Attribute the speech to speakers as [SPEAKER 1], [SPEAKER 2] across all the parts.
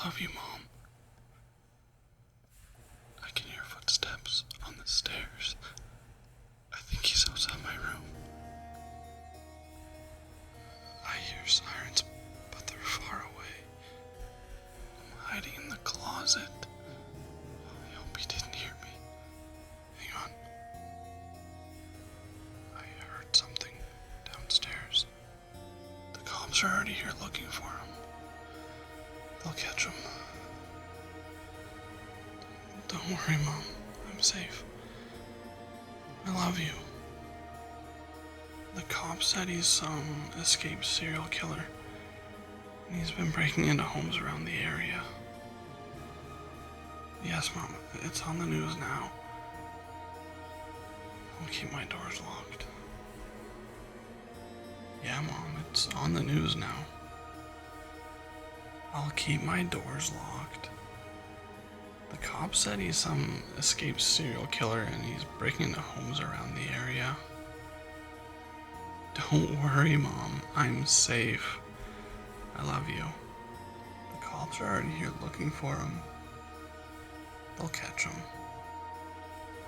[SPEAKER 1] love you, Mom. I can hear footsteps on the stairs. I think he's outside my room. I hear sirens, but they're far away. I'm hiding in the closet. I hope he didn't hear me. Hang on. I heard something downstairs. The cops are already here looking for him. They'll catch him. Don't worry, Mom. I'm safe. I love you. The cop said he's some escaped serial killer, and he's been breaking into homes around the area. Yes, Mom, it's on the news now. I'll keep my doors locked. Yeah, Mom, it's on the news now. I'll keep my doors locked. The cop said he's some escaped serial killer and he's breaking into homes around the area. Don't worry, Mom. I'm safe. I love you. The cops are already here looking for him. They'll catch him.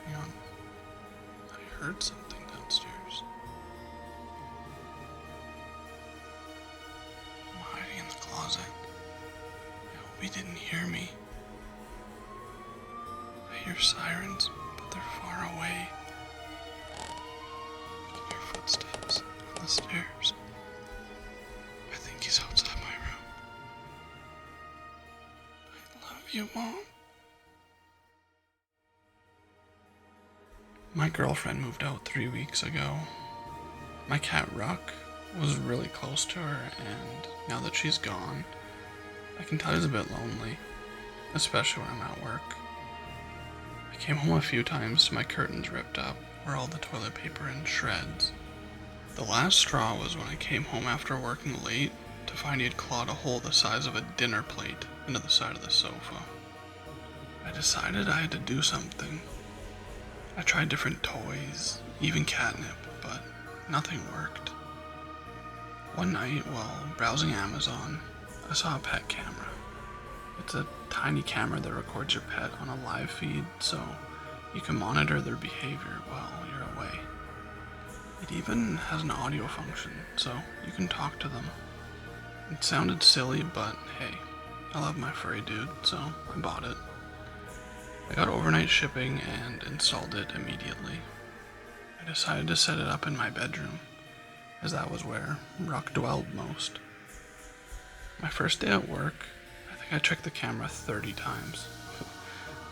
[SPEAKER 1] Hang on. I heard something downstairs. I'm hiding in the closet. I hope he didn't hear me. I hear sirens, but they're far away. I can hear footsteps on the stairs. I think he's outside my room. I love you, Mom. My girlfriend moved out 3 weeks ago. My cat Ruck was really close to her, and now that she's gone, I can tell he's a bit lonely, especially when I'm at work. I came home a few times to my curtains ripped up, or all the toilet paper in shreds. The last straw was when I came home after working late to find he had clawed a hole the size of a dinner plate into the side of the sofa. I decided I had to do something. I tried different toys, even catnip, but nothing worked. One night, while browsing Amazon, I saw a pet camera. It's a tiny camera that records your pet on a live feed, so you can monitor their behavior while you're away. It even has an audio function, so you can talk to them. It sounded silly, but hey, I love my furry dude, so I bought it. I got overnight shipping and installed it immediately. I decided to set it up in my bedroom, as that was where Ruck dwelled most. My first day at work, I think I checked the camera 30 times.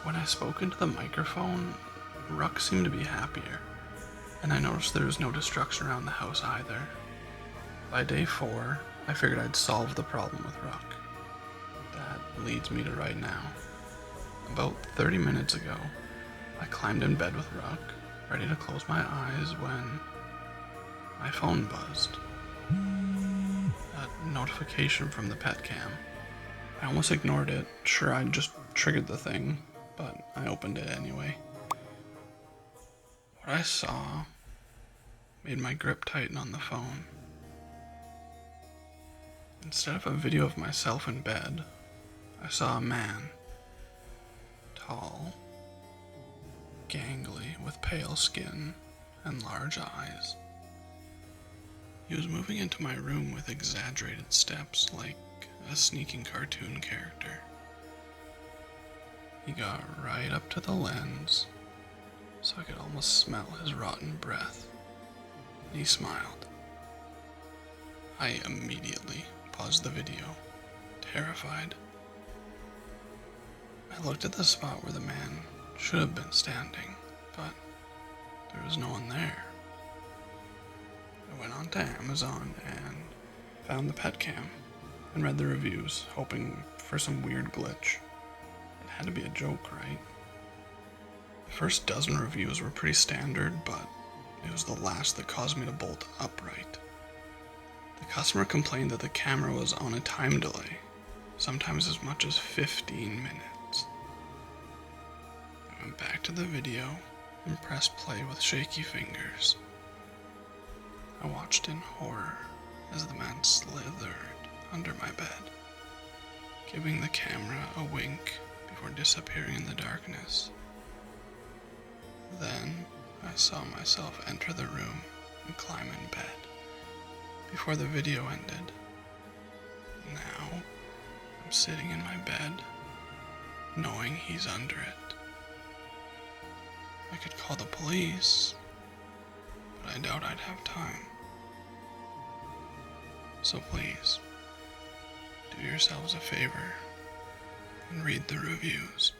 [SPEAKER 1] When I spoke into the microphone, Ruck seemed to be happier, and I noticed there was no destruction around the house either. By day 4, I figured I'd solve the problem with Ruck. That leads me to right now. About 30 minutes ago, I climbed in bed with Ruck, ready to close my eyes when my phone buzzed. A notification from the pet cam. I almost ignored it, sure I'd just triggered the thing, but I opened it anyway. What I saw made my grip tighten on the phone. Instead of a video of myself in bed, I saw a man. Tall, gangly, with pale skin and large eyes. He was moving into my room with exaggerated steps like a sneaking cartoon character. He got right up to the lens, so I could almost smell his rotten breath. And he smiled. I immediately paused the video, terrified. I looked at the spot where the man should have been standing, but there was no one there. I went onto Amazon and found the pet cam and read the reviews, hoping for some weird glitch. It had to be a joke, right? The first dozen reviews were pretty standard, but it was the last that caused me to bolt upright. The customer complained that the camera was on a time delay, sometimes as much as 15 minutes. I went back to the video and pressed play with shaky fingers. I watched in horror as the man slithered under my bed, giving the camera a wink before disappearing in the darkness. Then I saw myself enter the room and climb in bed before the video ended. Now I'm sitting in my bed, knowing he's under it. I could call the police, but I doubt I'd have time. So please, do yourselves a favor and read the reviews.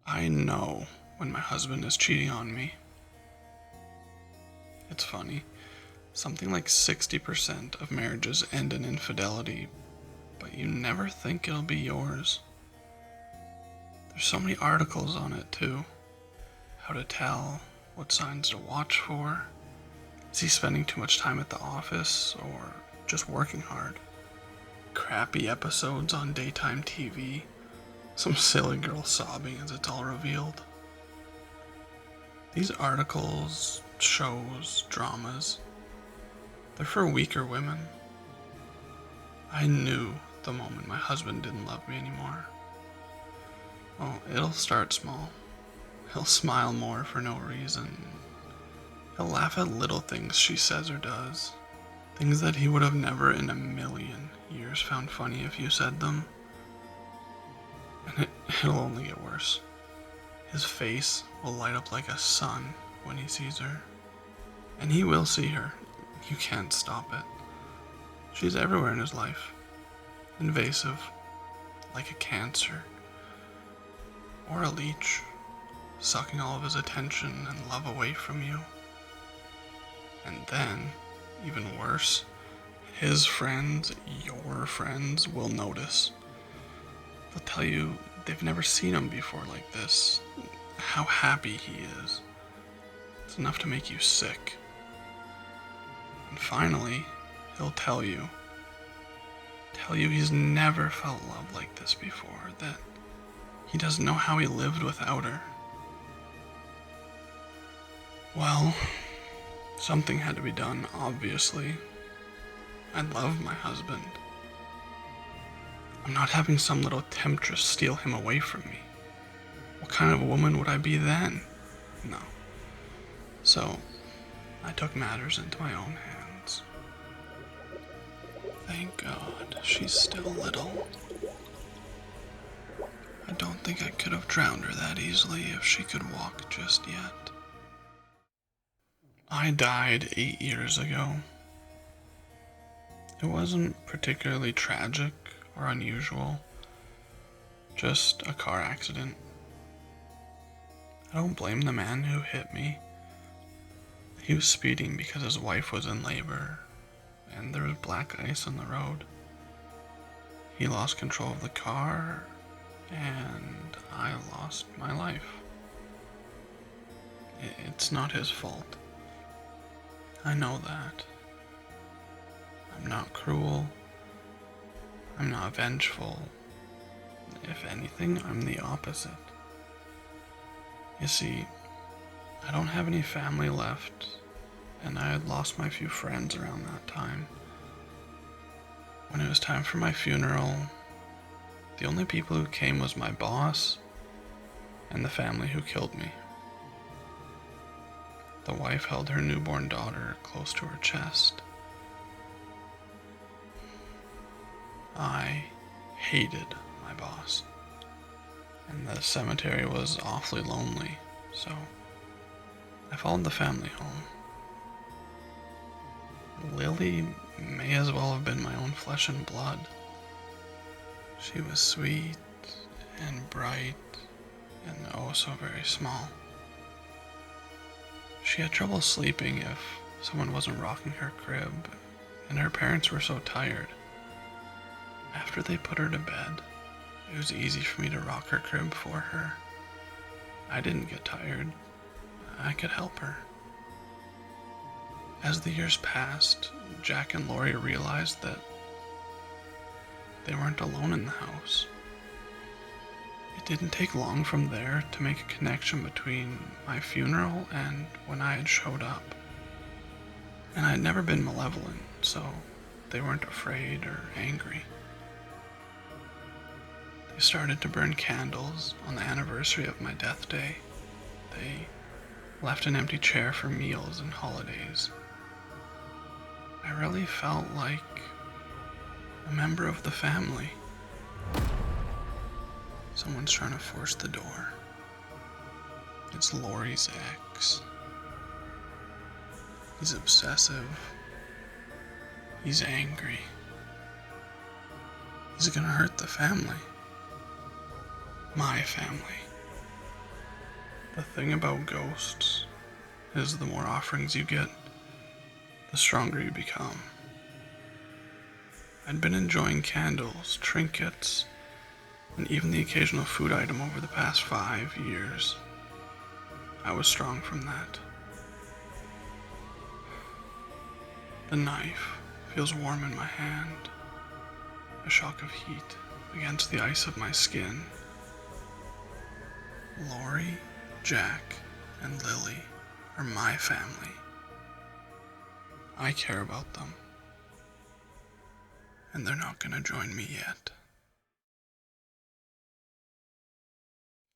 [SPEAKER 1] I know when my husband is cheating on me. It's funny, something like 60% of marriages end in infidelity, but you never think it'll be yours. There's so many articles on it too. How to tell, what signs to watch for. Is he spending too much time at the office or just working hard? Crappy episodes on daytime TV. Some silly girl sobbing as it's all revealed. These articles, shows, dramas, they're for weaker women. I knew the moment my husband didn't love me anymore. Oh, it'll start small. He'll smile more for no reason. He'll laugh at little things she says or does. Things that he would have never in a million years found funny if you said them. And it'll only get worse. His face will light up like a sun when he sees her. And he will see her. You can't stop it. She's everywhere in his life. Invasive, like a cancer. Or a leech, sucking all of his attention and love away from you. And then, even worse, his friends, your friends, will notice. They'll tell you they've never seen him before like this, how happy he is. It's enough to make you sick. And finally, he'll tell you he's never felt love like this before, that he doesn't know how he lived without her. Well, something had to be done, obviously. I love my husband. I'm not having some little temptress steal him away from me. What kind of a woman would I be then? No. So, I took matters into my own hands. Thank God she's still little. I don't think I could have drowned her that easily if she could walk just yet. I died 8 years ago. It wasn't particularly tragic or unusual, just a car accident. I don't blame the man who hit me. He was speeding because his wife was in labor, and there was black ice on the road. He lost control of the car, and I lost my life. It's not his fault. I know that. I'm not cruel. I'm not vengeful. If anything, I'm the opposite. You see, I don't have any family left, and I had lost my few friends around that time. When it was time for my funeral, the only people who came was my boss and the family who killed me. The wife held her newborn daughter close to her chest. I hated my boss, and the cemetery was awfully lonely, so I followed the family home. Lily may as well have been my own flesh and blood. She was sweet and bright and oh so very small. She had trouble sleeping if someone wasn't rocking her crib, and her parents were so tired. After they put her to bed, it was easy for me to rock her crib for her. I didn't get tired. I could help her. As the years passed, Jack and Lori realized that they weren't alone in the house. It didn't take long from there to make a connection between my funeral and when I had showed up. And I had never been malevolent, so they weren't afraid or angry. They started to burn candles on the anniversary of my death day. They left an empty chair for meals and holidays. I really felt like a member of the family. Someone's trying to force the door. It's Lori's ex. He's obsessive. He's angry. He's gonna hurt the family. My family. The thing about ghosts is the more offerings you get, the stronger you become. I'd been enjoying candles, trinkets, and even the occasional food item over the past 5 years. I was strong from that. The knife feels warm in my hand, a shock of heat against the ice of my skin. Lori, Jack, and Lily are my family. I care about them, and they're not gonna join me yet.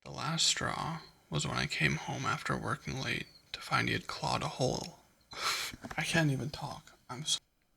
[SPEAKER 1] The last straw was when I came home after working late to find he had clawed a hole. I can't even talk. I'm so